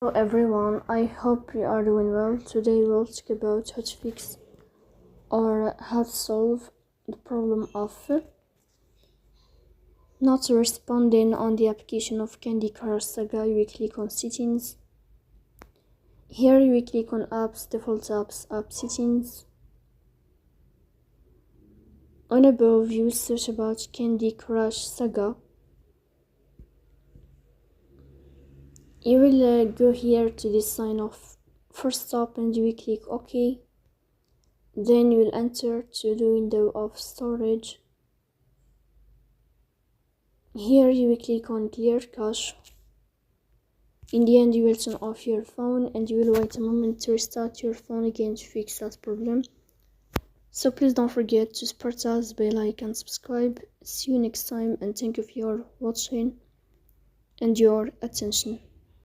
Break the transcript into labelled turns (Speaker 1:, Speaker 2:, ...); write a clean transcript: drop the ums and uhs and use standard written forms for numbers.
Speaker 1: Hello everyone, I hope you are doing well. Today we'll talk about how to fix or how to solve the problem of not responding on the application of Candy Crush Saga. You click on settings. Here you click on apps, default apps, app settings. On above you search about Candy Crush Saga. You will go here to this sign of first stop and you will click OK. Then you will enter to the window of storage. Here you will click on clear cache. In the end you will turn off your phone and you will wait a moment to restart your phone again to fix that problem. So please don't forget to support us by like and subscribe. See you next time and thank you for your watching and your attention.